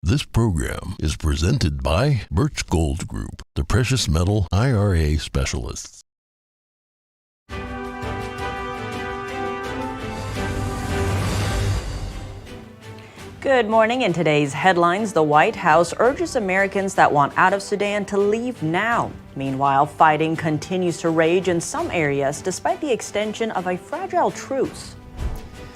This program is presented by Birch Gold Group, the precious metal IRA specialists. Good morning. In today's headlines, the White House urges Americans that want out of Sudan to leave now. Meanwhile, fighting continues to rage in some areas despite the extension of a fragile truce.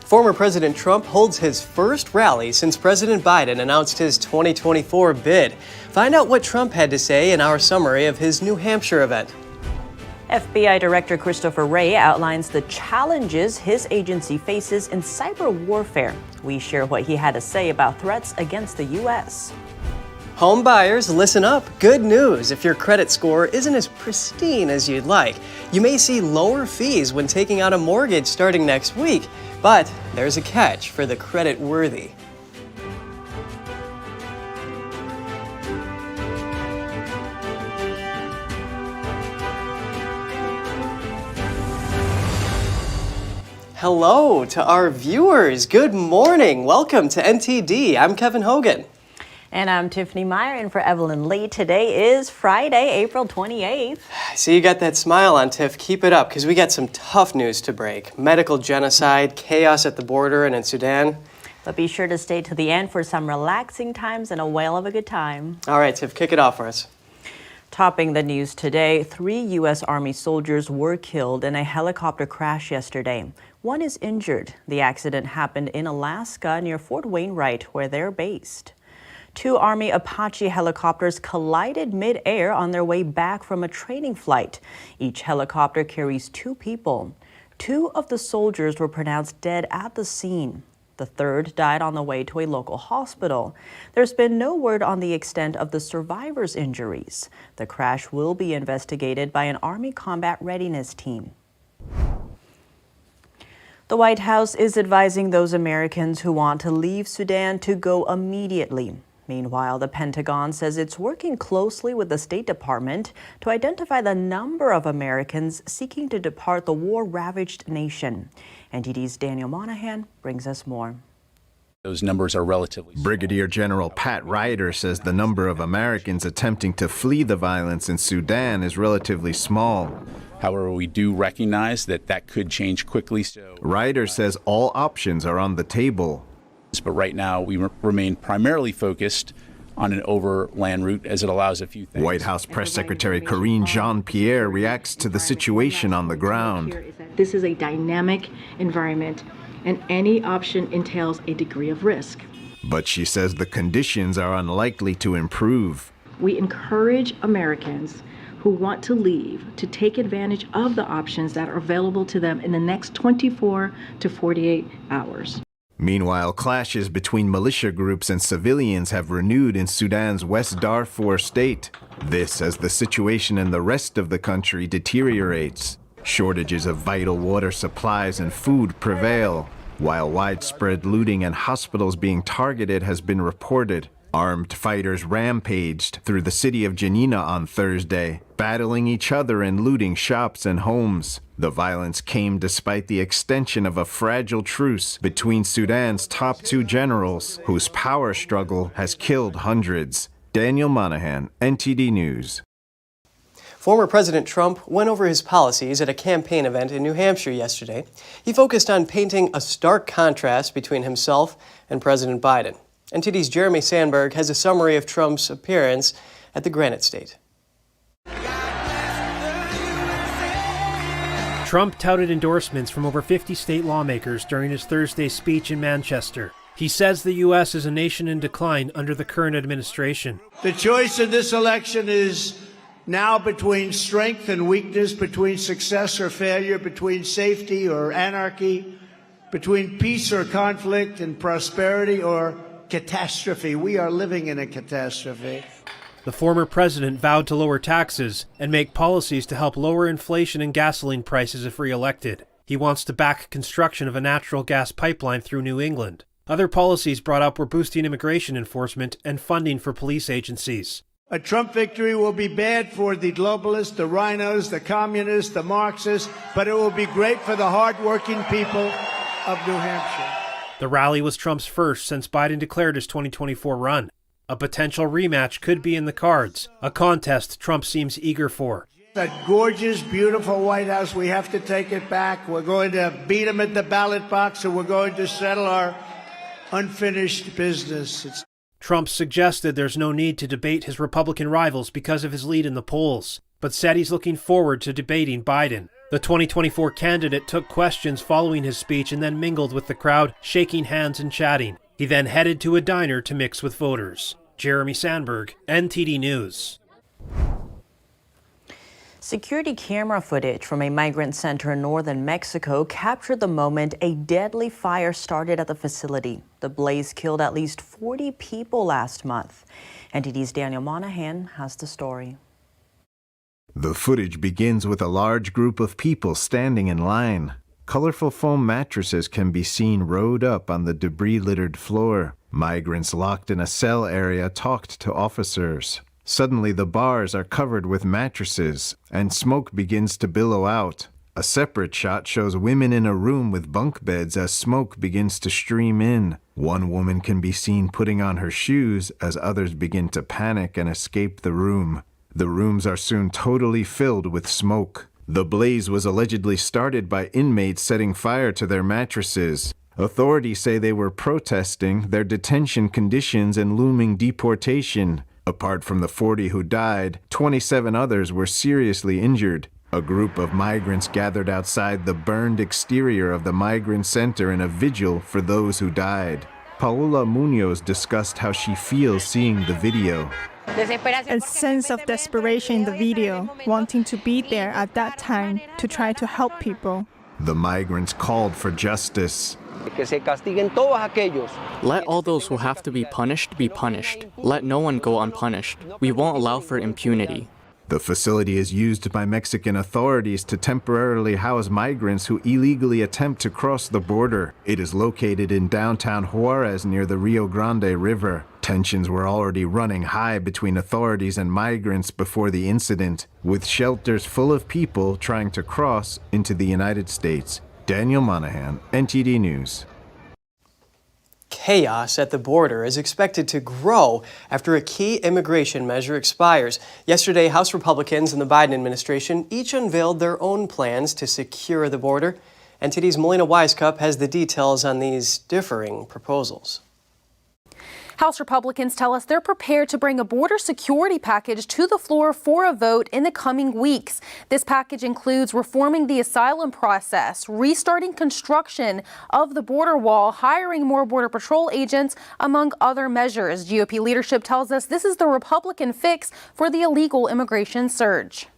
Former President Trump holds his first rally since President Biden announced his 2024 bid. Find out what Trump had to say in our summary of his New Hampshire event. FBI Director Christopher Wray outlines the challenges his agency faces in cyber warfare. We share what he had to say about threats against the U.S. Home buyers, listen up. Good news. If your credit score isn't as pristine as you'd like, you may see lower fees when taking out a mortgage starting next week. But there's a catch for the credit worthy. Hello to our viewers. Good morning. Welcome to NTD. I'm Kevin Hogan. And I'm Tiffany Meyer, and for Evelyn Lee, today is Friday, April 28th. I see you got that smile on, Tiff. Keep it up, because we got some tough news to break. Medical genocide, chaos at the border and in Sudan. But be sure to stay to the end for some relaxing times and a whale of a good time. All right, Tiff, kick it off for us. Topping the news today, 3 U.S. Army soldiers were killed in a helicopter crash yesterday. One is injured. The accident happened in Alaska near Fort Wainwright, where they're based. 2 Army Apache helicopters collided mid-air on their way back from a training flight. Each helicopter carries 2 people. 2 of the soldiers were pronounced dead at the scene. The third died on the way to a local hospital. There's been no word on the extent of the survivors' injuries. The crash will be investigated by an Army combat readiness team. The White House is advising those Americans who want to leave Sudan to go immediately. Meanwhile, the Pentagon says it's working closely with the State Department to identify the number of Americans seeking to depart the war-ravaged nation. NTD's Daniel Monahan brings us more. Those numbers are relatively small. Brigadier General Pat Ryder says the number of Americans attempting to flee the violence in Sudan is relatively small. However, we do recognize that that could change quickly. Ryder says all options are on the table. But right now, we remain primarily focused on an overland route as it allows a few things. White House Press Secretary Karine Jean-Pierre reacts to the situation on the ground. This is a dynamic environment, and any option entails a degree of risk. But she says the conditions are unlikely to improve. We encourage Americans who want to leave to take advantage of the options that are available to them in the next 24 to 48 hours. Meanwhile, clashes between militia groups and civilians have renewed in Sudan's West Darfur state. This as the situation in the rest of the country deteriorates. Shortages of vital water supplies and food prevail, while widespread looting and hospitals being targeted has been reported. Armed fighters rampaged through the city of Janina on Thursday, battling each other and looting shops and homes. The violence came despite the extension of a fragile truce between Sudan's top 2 generals, whose power struggle has killed hundreds. Daniel Monahan, NTD News. Former President Trump went over his policies at a campaign event in New Hampshire yesterday. He focused on painting a stark contrast between himself and President Biden. NTD's Jeremy Sandberg has a summary of Trump's appearance at the Granite State. Trump touted endorsements from over 50 state lawmakers during his Thursday speech in Manchester. He says the U.S. is a nation in decline under the current administration. The choice in this election is now between strength and weakness, between success or failure, between safety or anarchy, between peace or conflict and prosperity or catastrophe. We are living in a catastrophe. The former president vowed to lower taxes and make policies to help lower inflation and gasoline prices if re-elected. He wants to back construction of a natural gas pipeline through New England. Other policies brought up were boosting immigration enforcement and funding for police agencies. A Trump victory will be bad for the globalists, the rhinos, the communists, the Marxists, but it will be great for the hardworking people of New Hampshire. The rally was Trump's first since Biden declared his 2024 run. A potential rematch could be in the cards, a contest Trump seems eager for. That gorgeous, beautiful White House, we have to take it back. We're going to beat them at the ballot box, and we're going to settle our unfinished business. Trump suggested there's no need to debate his Republican rivals because of his lead in the polls, but said he's looking forward to debating Biden. The 2024 candidate took questions following his speech and then mingled with the crowd, shaking hands and chatting. He then headed to a diner to mix with voters. Jeremy Sandberg, NTD News. Security camera footage from a migrant center in northern Mexico captured the moment a deadly fire started at the facility. The blaze killed at least 40 people last month. NTD's Daniel Monahan has the story. The footage begins with a large group of people standing in line. Colorful foam mattresses can be seen rowed up on the debris-littered floor. Migrants locked in a cell area talked to officers. Suddenly, the bars are covered with mattresses, and smoke begins to billow out. A separate shot shows women in a room with bunk beds as smoke begins to stream in. One woman can be seen putting on her shoes as others begin to panic and escape the room. The rooms are soon totally filled with smoke. The blaze was allegedly started by inmates setting fire to their mattresses. Authorities say they were protesting their detention conditions and looming deportation. Apart from the 40 who died, 27 others were seriously injured. A group of migrants gathered outside the burned exterior of the migrant center in a vigil for those who died. Paola Munoz discussed how she feels seeing the video. A sense of desperation in the video, wanting to be there at that time to try to help people. The migrants called for justice. Let all those who have to be punished be punished. Let no one go unpunished. We won't allow for impunity. The facility is used by Mexican authorities to temporarily house migrants who illegally attempt to cross the border. It is located in downtown Juarez near the Rio Grande River. Tensions were already running high between authorities and migrants before the incident, with shelters full of people trying to cross into the United States. Daniel Monahan, NTD News. Chaos at the border is expected to grow after a key immigration measure expires. Yesterday, House Republicans and the Biden administration each unveiled their own plans to secure the border. NTD's Melina Wisecup has the details on these differing proposals. House Republicans tell us they're prepared to bring a border security package to the floor for a vote in the coming weeks. This package includes reforming the asylum process, restarting construction of the border wall, hiring more Border Patrol agents, among other measures. GOP leadership tells us this is the Republican fix for the illegal immigration surge.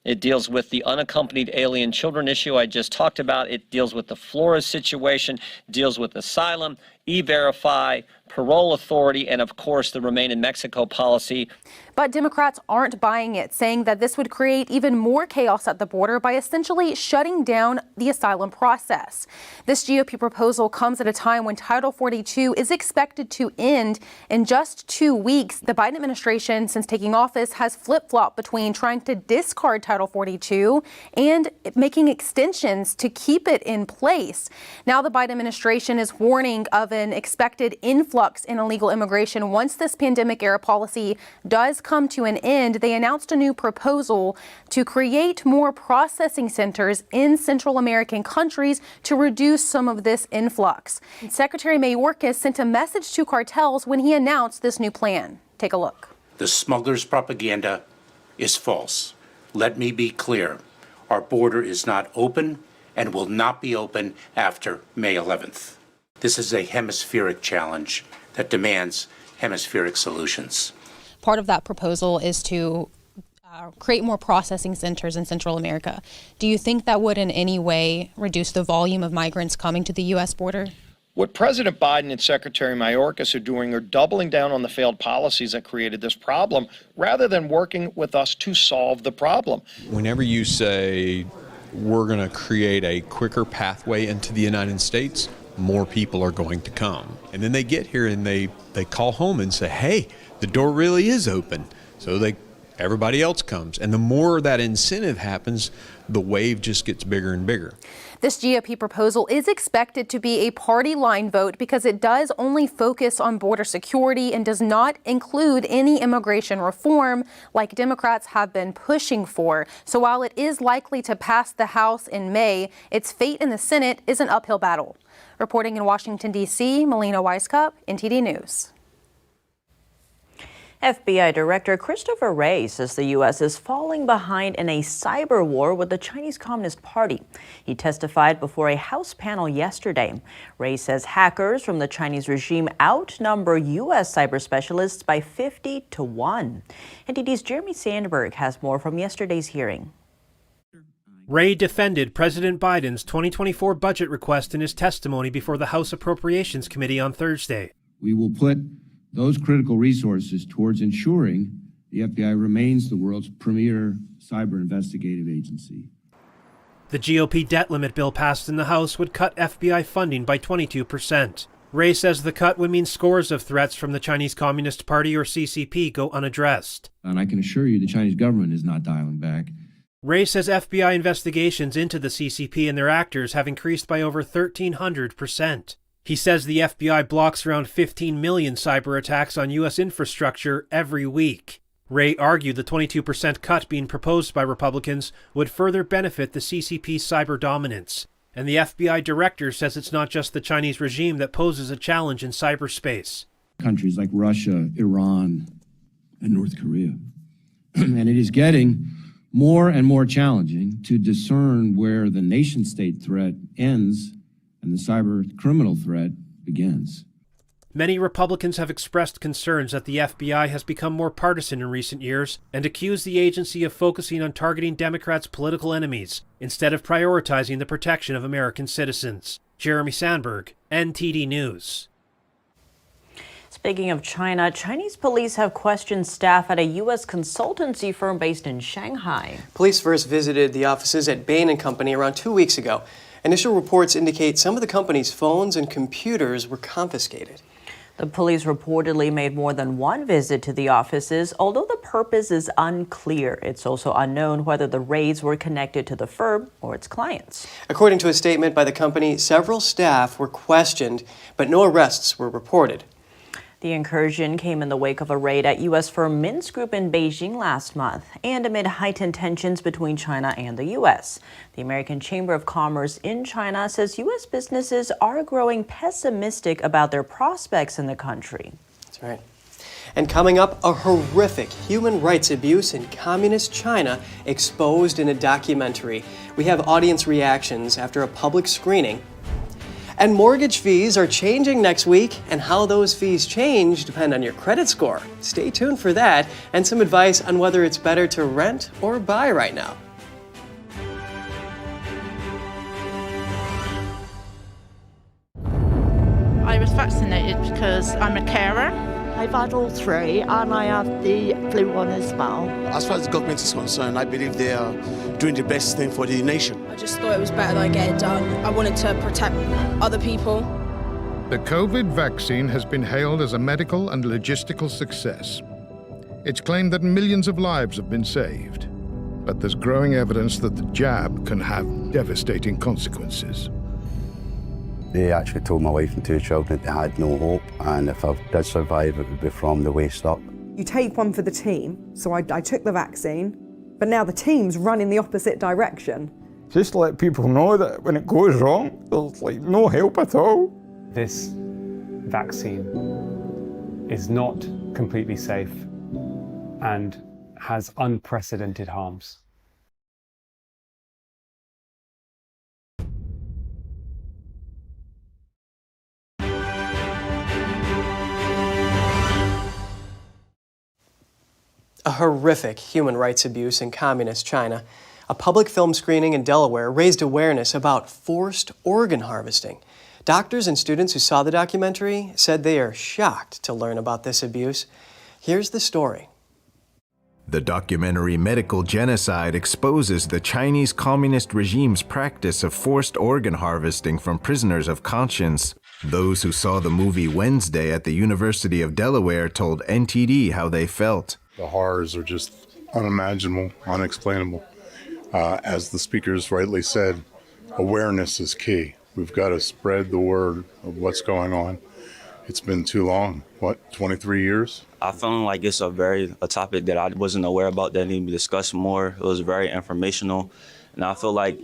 It deals with the unaccompanied alien children issue I just talked about. It deals with the Flores situation, deals with asylum, E-Verify, parole authority, and of course the Remain in Mexico policy. But Democrats aren't buying it, saying that this would create even more chaos at the border by essentially shutting down the asylum process. This GOP proposal comes at a time when Title 42 is expected to end in just 2 weeks. The Biden administration, since taking office, has flip-flopped between trying to discard Title 42 and making extensions to keep it in place. Now the Biden administration is warning of an expected influx in illegal immigration once this pandemic-era policy does come to an end. They announced a new proposal to create more processing centers in Central American countries to reduce some of this influx. Secretary Mayorkas sent a message to cartels when he announced this new plan. Take a look. The smugglers' propaganda is false. Let me be clear. Our border is not open and will not be open after May 11th. This is a hemispheric challenge that demands hemispheric solutions. Part of that proposal is to create more processing centers in Central America. Do you think that would in any way reduce the volume of migrants coming to the U.S. border? What President Biden and Secretary Mayorkas are doing are doubling down on the failed policies that created this problem rather than working with us to solve the problem. Whenever you say we're going to create a quicker pathway into the United States, more people are going to come. And then they get here and they call home and say, hey, the door really is open. So they everybody else comes. And the more that incentive happens, the wave just gets bigger and bigger. This GOP proposal is expected to be a party line vote because it does only focus on border security and does not include any immigration reform like Democrats have been pushing for. So while it is likely to pass the House in May, its fate in the Senate is an uphill battle. Reporting in Washington, D.C., Melina Weisskopf, NTD News. FBI Director Christopher Wray says the U.S. is falling behind in a cyber war with the Chinese Communist Party. He testified before a House panel yesterday. Wray says hackers from the Chinese regime outnumber U.S. cyber specialists by 50 to 1. NTD's Jeremy Sandberg has more from yesterday's hearing. Wray defended President Biden's 2024 budget request in his testimony before the House Appropriations Committee on Thursday. We will put those critical resources towards ensuring the FBI remains the world's premier cyber investigative agency. The GOP debt limit bill passed in the House would cut FBI funding by 22%. Wray says the cut would mean scores of threats from the Chinese Communist Party or CCP go unaddressed. And I can assure you the Chinese government is not dialing back. Wray says FBI investigations into the CCP and their actors have increased by over 1,300%. He says the FBI blocks around 15 million cyber attacks on U.S. infrastructure every week. Wray argued the 22% cut being proposed by Republicans would further benefit the CCP's cyber dominance. And the FBI director says it's not just the Chinese regime that poses a challenge in cyberspace. Countries like Russia, Iran, and North Korea. And it is getting more and more challenging to discern where the nation-state threat ends and the cyber criminal threat begins. Many Republicans have expressed concerns that the FBI has become more partisan in recent years and accused the agency of focusing on targeting Democrats' political enemies instead of prioritizing the protection of American citizens. Jeremy Sandberg, NTD News. Speaking of China, Chinese police have questioned staff at a U.S. consultancy firm based in Shanghai. Police first visited the offices at Bain & Company around 2 weeks ago. Initial reports indicate some of the company's phones and computers were confiscated. The police reportedly made more than one visit to the offices, although the purpose is unclear. It's also unknown whether the raids were connected to the firm or its clients. According to a statement by the company, several staff were questioned, but no arrests were reported. The incursion came in the wake of a raid at U.S. firm Mintz Group in Beijing last month and amid heightened tensions between China and the U.S. The American Chamber of Commerce in China says U.S. businesses are growing pessimistic about their prospects in the country. That's right. And coming up, a horrific human rights abuse in communist China exposed in a documentary. We have audience reactions after a public screening. And mortgage fees are changing next week, and how those fees change depend on your credit score. Stay tuned for that, and some advice on whether it's better to rent or buy right now. I was vaccinated because I'm a carer. I've had all three, and I have the flu one as well. As far as the government is concerned, I believe they are doing the best thing for the nation. I just thought it was better that I get it done. I wanted to protect other people. The COVID vaccine has been hailed as a medical and logistical success. It's claimed that millions of lives have been saved, but there's growing evidence that the jab can have devastating consequences. They actually told my wife and two children they had no hope, and if I did survive, it would be from the waist up. You take one for the team, so I took the vaccine, but now the team's running the opposite direction. Just let people know that when it goes wrong, there's like no help at all. This vaccine is not completely safe and has unprecedented harms. A horrific human rights abuse in communist China. A public film screening in Delaware raised awareness about forced organ harvesting. Doctors and students who saw the documentary said they are shocked to learn about this abuse. Here's the story. The documentary Medical Genocide exposes the Chinese Communist regime's practice of forced organ harvesting from prisoners of conscience. Those who saw the movie Wednesday at the University of Delaware told NTD how they felt. The horrors are just unimaginable, unexplainable. As the speakers rightly said, awareness is key. We've got to spread the word of what's going on. It's been too long. 23 years? I feel like it's a topic that I wasn't aware about that needed to be discussed more. It was very informational, and I feel like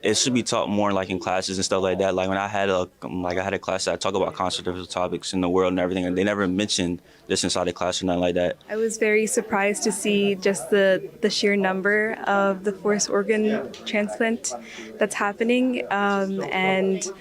it should be taught more, like in classes and stuff like that. Like when I had a class that I talk about controversial topics in the world and everything, and they never mentioned this inside the class or nothing like that. I was very surprised to see just the sheer number of the forced organ transplant that's happening, and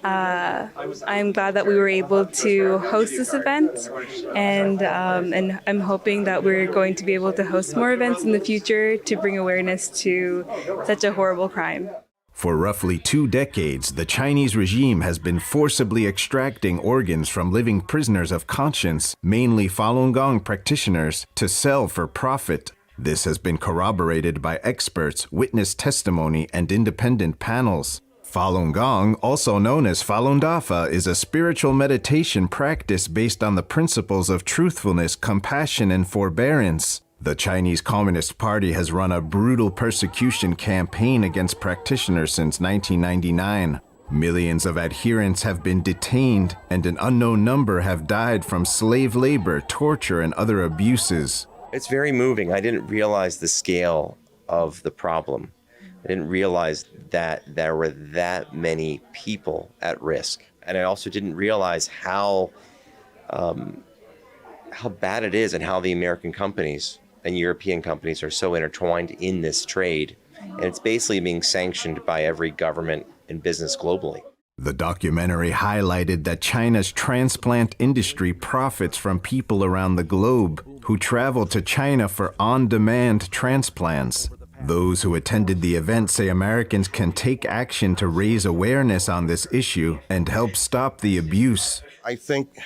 I'm glad that we were able to host this event, and I'm hoping that we're going to be able to host more events in the future to bring awareness to such a horrible crime. For roughly 2 decades, the Chinese regime has been forcibly extracting organs from living prisoners of conscience, mainly Falun Gong practitioners, to sell for profit. This has been corroborated by experts, witness testimony, and independent panels. Falun Gong, also known as Falun Dafa, is a spiritual meditation practice based on the principles of truthfulness, compassion, and forbearance. The Chinese Communist Party has run a brutal persecution campaign against practitioners since 1999. Millions of adherents have been detained, and an unknown number have died from slave labor, torture, and other abuses. It's very moving. I didn't realize the scale of the problem. I didn't realize that there were that many people at risk. And I also didn't realize how bad it is and how the American companies and European companies are so intertwined in this trade. And it's basically being sanctioned by every government and business globally. The documentary highlighted that China's transplant industry profits from people around the globe who travel to China for on-demand transplants. Those who attended the event say Americans can take action to raise awareness on this issue and help stop the abuse. I think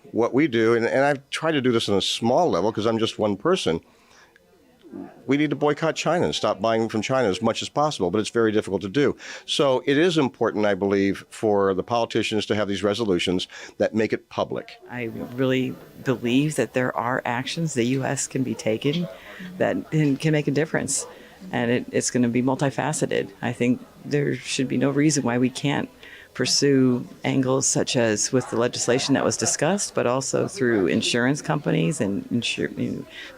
what we do, and I've tried to do this on a small level because I'm just one person, we need to boycott China and stop buying from China as much as possible, but it's very difficult to do. So it is important, I believe, for the politicians to have these resolutions that make it public. I really believe that there are actions the U.S. can be taken that can make a difference, and it's going to be multifaceted. I think there should be no reason why we can't pursue angles such as with the legislation that was discussed, but also through insurance companies and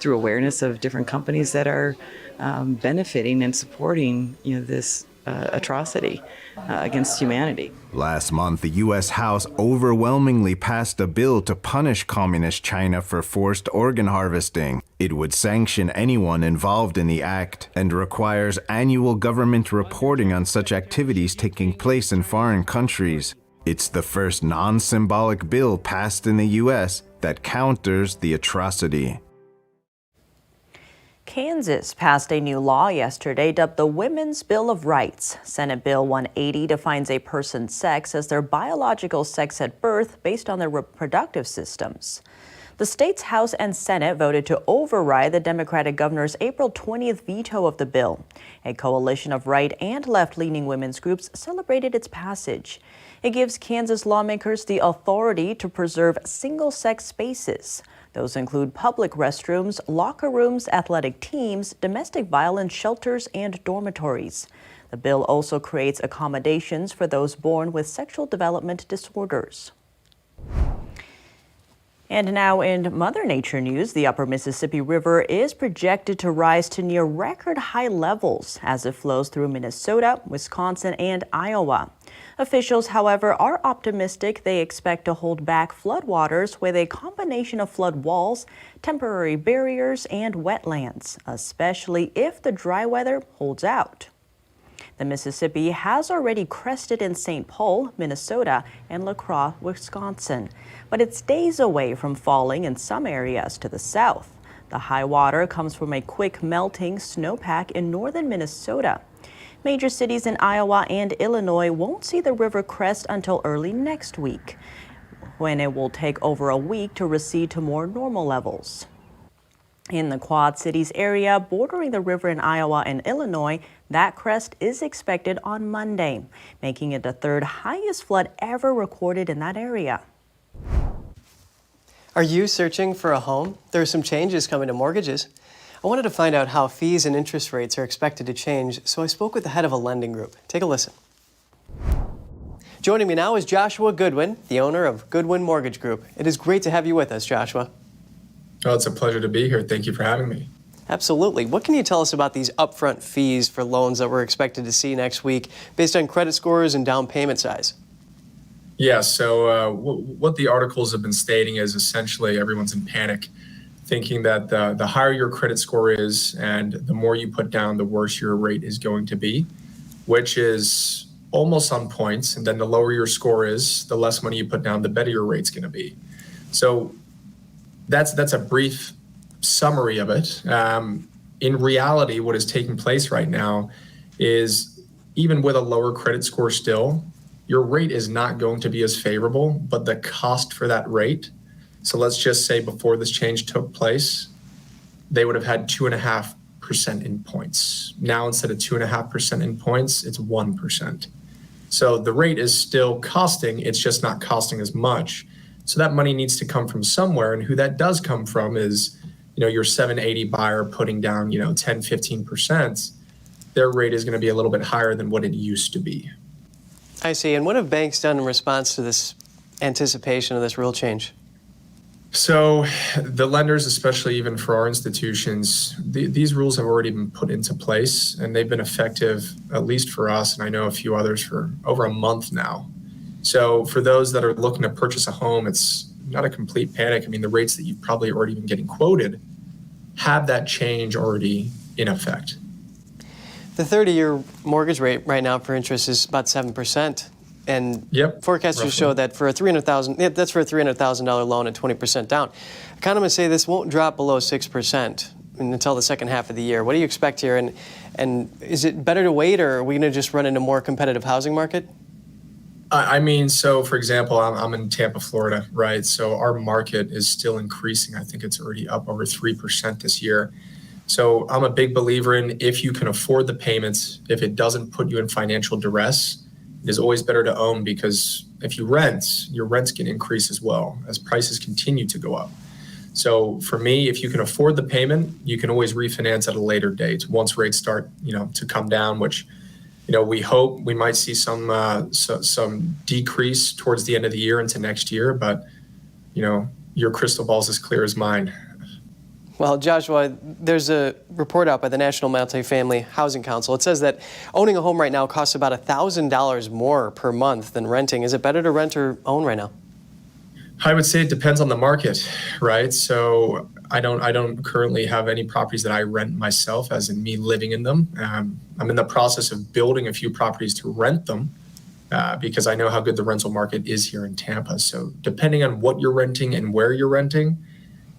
through awareness of different companies that are benefiting and supporting this atrocity against humanity. Last month, the U.S. House overwhelmingly passed a bill to punish Communist China for forced organ harvesting. It would sanction anyone involved in the act and requires annual government reporting on such activities taking place in foreign countries. It's the first non-symbolic bill passed in the U.S. that counters the atrocity. Kansas passed a new law yesterday dubbed the Women's Bill of Rights. Senate Bill 180 defines a person's sex as their biological sex at birth based on their reproductive systems. The state's House and Senate voted to override the Democratic governor's April 20th veto of the bill. A coalition of right and left-leaning women's groups celebrated its passage. It gives Kansas lawmakers the authority to preserve single-sex spaces. Those include public restrooms, locker rooms, athletic teams, domestic violence shelters, and dormitories. The bill also creates accommodations for those born with sexual development disorders. And now in Mother Nature news, the upper Mississippi River is projected to rise to near record high levels as it flows through Minnesota, Wisconsin, and Iowa. Officials, however, are optimistic they expect to hold back floodwaters with a combination of flood walls, temporary barriers, and wetlands, especially if the dry weather holds out. The Mississippi has already crested in St. Paul, Minnesota, and La Crosse, Wisconsin, but it's days away from falling in some areas to the south. The high water comes from a quick melting snowpack in northern Minnesota. Major cities in Iowa and Illinois won't see the river crest until early next week, when it will take over a week to recede to more normal levels. In the Quad Cities area bordering the river in Iowa and Illinois, that crest is expected on Monday, making it the third highest flood ever recorded in that area. Are you searching for a home? There are some changes coming to mortgages. I wanted to find out how fees and interest rates are expected to change, so I spoke with the head of a lending group. Take a listen. Joining me now is Joshua Goodwin, the owner of Goodwin Mortgage Group. It is great to have you with us, Joshua. Oh, it's a pleasure to be here. Thank you for having me. Absolutely. What can you tell us about these upfront fees for loans that we're expected to see next week based on credit scores and down payment size? Yeah, so what the articles have been stating is essentially everyone's in panic, thinking that the higher your credit score is and the more you put down, the worse your rate is going to be, which is almost on points. And then the lower your score is, the less money you put down, the better your rate's going to be. So that's a brief summary of it. In reality, what is taking place right now is even with a lower credit score still, your rate is not going to be as favorable, but the cost for that rate. So let's just say before this change took place, they would have had 2.5% in points. Now, instead of 2.5% in points, it's 1%. So the rate is still costing, it's just not costing as much. So that money needs to come from somewhere, and who that does come from is, your 780 buyer putting down, 10, 15%. Their rate is going to be a little bit higher than what it used to be. I see. And what have banks done in response to this anticipation of this rule change? So the lenders, especially even for our institutions, these rules have already been put into place, and they've been effective, at least for us, and I know a few others, for over a month now. So for those that are looking to purchase a home, it's not a complete panic. I mean, the rates that you've probably already been getting quoted have that change already in effect. The 30-year mortgage rate right now for interest is about 7%. And forecasters roughly show that for a $300,000 loan at 20% down. Economists say this won't drop below 6% until the second half of the year. What do you expect here? And is it better to wait, or are we going to just run into a more competitive housing market? I mean, so for example, I'm in Tampa, Florida, right? So our market is still increasing. I think it's already up over 3% this year. So I'm a big believer in, if you can afford the payments, if it doesn't put you in financial duress, it is always better to own, because if you rent, your rents can increase as well as prices continue to go up. So for me, if you can afford the payment, you can always refinance at a later date once rates start, to come down, which, we hope we might see some decrease towards the end of the year into next year. But, your crystal ball is as clear as mine. Well, Joshua, there's a report out by the National Multifamily Housing Council. It says that owning a home right now costs about $1,000 more per month than renting. Is it better to rent or own right now? I would say it depends on the market, right? So I don't currently have any properties that I rent myself, as in me living in them. I'm in the process of building a few properties to rent them because I know how good the rental market is here in Tampa. So depending on what you're renting and where you're renting,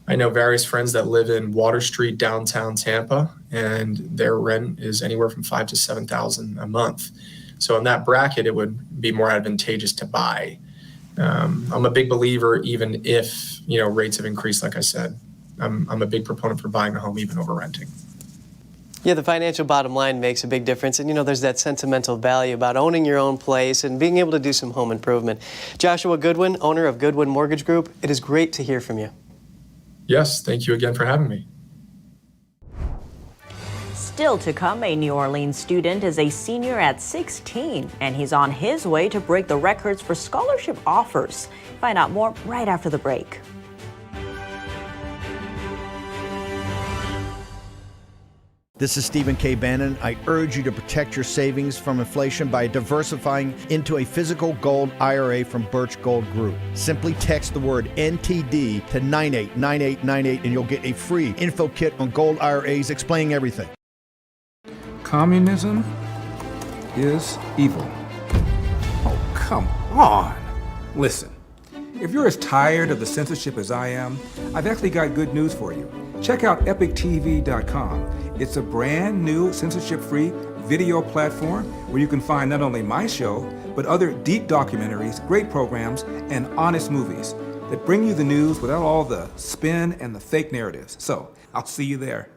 I know various friends that live in Water Street, downtown Tampa, and their rent is anywhere from $5,000 to $7,000 a month. So in that bracket, it would be more advantageous to buy. I'm a big believer, even if rates have increased. Like I said, I'm a big proponent for buying a home even over renting. Yeah, the financial bottom line makes a big difference. And there's that sentimental value about owning your own place and being able to do some home improvement. Joshua Goodwin, owner of Goodwin Mortgage Group, it is great to hear from you. Yes, thank you again for having me. Still to come, a New Orleans student is a senior at 16, and he's on his way to break the records for scholarship offers. Find out more right after the break. This is Stephen K. Bannon. I urge you to protect your savings from inflation by diversifying into a physical gold IRA from Birch Gold Group. Simply text the word NTD to 989898 and you'll get a free info kit on gold IRAs explaining everything. Communism is evil. Oh, come on. Listen, if you're as tired of the censorship as I am, I've actually got good news for you. Check out EpicTV.com. It's a brand new censorship-free video platform where you can find not only my show, but other deep documentaries, great programs, and honest movies that bring you the news without all the spin and the fake narratives. So, I'll see you there.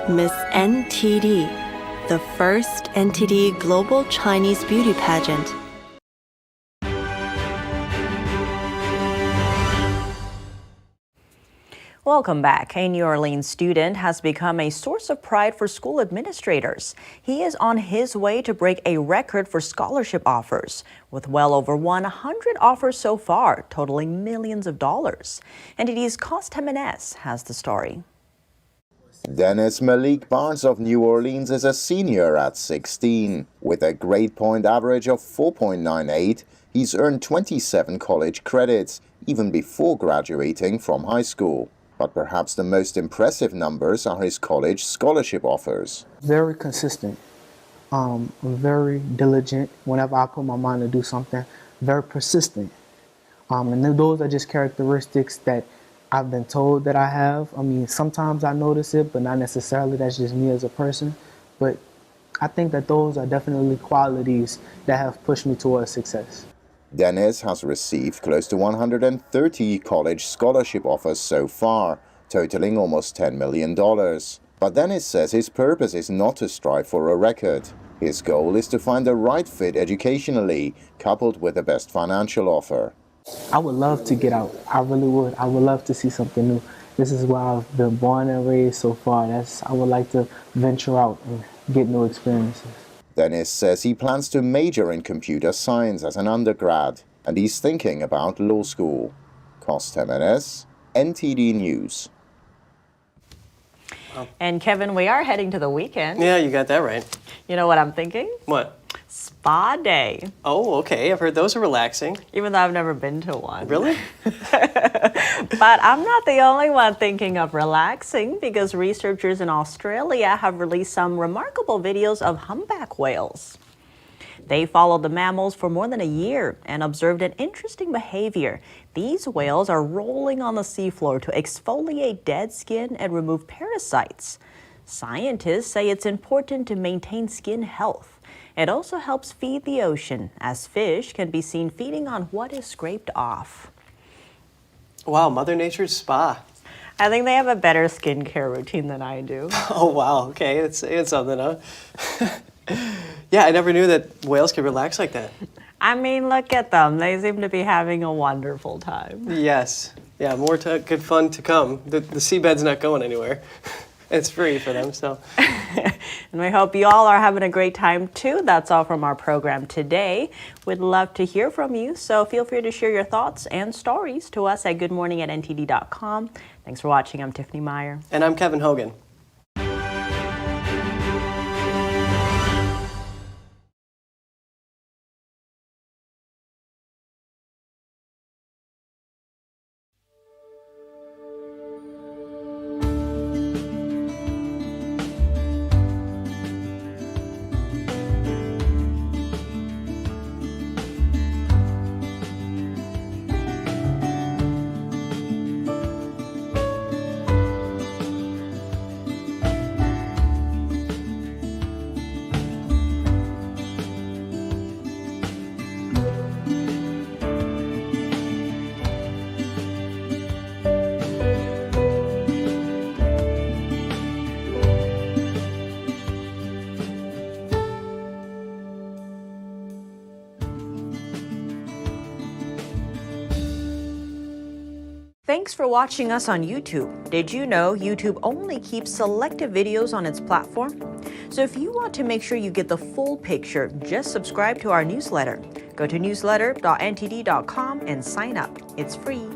Miss NTD, the first NTD Global Chinese Beauty Pageant. Welcome back. A New Orleans student has become a source of pride for school administrators. He is on his way to break a record for scholarship offers, with well over 100 offers so far, totaling millions of dollars. NTD's Cost Jimenez has the story. Dennis Malik Barnes of New Orleans is a senior at 16. With a grade point average of 4.98, he's earned 27 college credits, even before graduating from high school. But perhaps the most impressive numbers are his college scholarship offers. Very consistent. I'm very diligent whenever I put my mind to do something. Very persistent. And those are just characteristics that I've been told that I have. I mean, sometimes I notice it, but not necessarily. That's just me as a person. But I think that those are definitely qualities that have pushed me towards success. Dennis has received close to 130 college scholarship offers so far, totaling almost $10 million. But Dennis says his purpose is not to strive for a record. His goal is to find the right fit educationally, coupled with the best financial offer. I would love to get out. I really would. I would love to see something new. This is where I've been born and raised so far. I would like to venture out and get new experiences. Dennis says he plans to major in computer science as an undergrad, and he's thinking about law school. Cost Jimenez, NTD News. And Kevin, we are heading to the weekend. Yeah, you got that right. You know what I'm thinking? What? Spa day. Oh, okay. I've heard those are relaxing. Even though I've never been to one. Really? But I'm not the only one thinking of relaxing, because researchers in Australia have released some remarkable videos of humpback whales. They followed the mammals for more than a year and observed an interesting behavior. These whales are rolling on the seafloor to exfoliate dead skin and remove parasites. Scientists say it's important to maintain skin health. It also helps feed the ocean, as fish can be seen feeding on what is scraped off. Wow, Mother Nature's spa. I think they have a better skincare routine than I do. Oh, wow. Okay, it's saying something, huh? Yeah, I never knew that whales could relax like that. I mean, look at them. They seem to be having a wonderful time. Yes. Yeah, more good fun to come. The seabed's not going anywhere. It's free for them, so. And we hope you all are having a great time too. That's all from our program today. We'd love to hear from you, so feel free to share your thoughts and stories to us at goodmorning@ntd.com. Thanks for watching. I'm Tiffany Meyer. And I'm Kevin Hogan. Thanks for watching us on YouTube. Did you know YouTube only keeps selective videos on its platform? So if you want to make sure you get the full picture, just subscribe to our newsletter. Go to newsletter.ntd.com and sign up. It's free.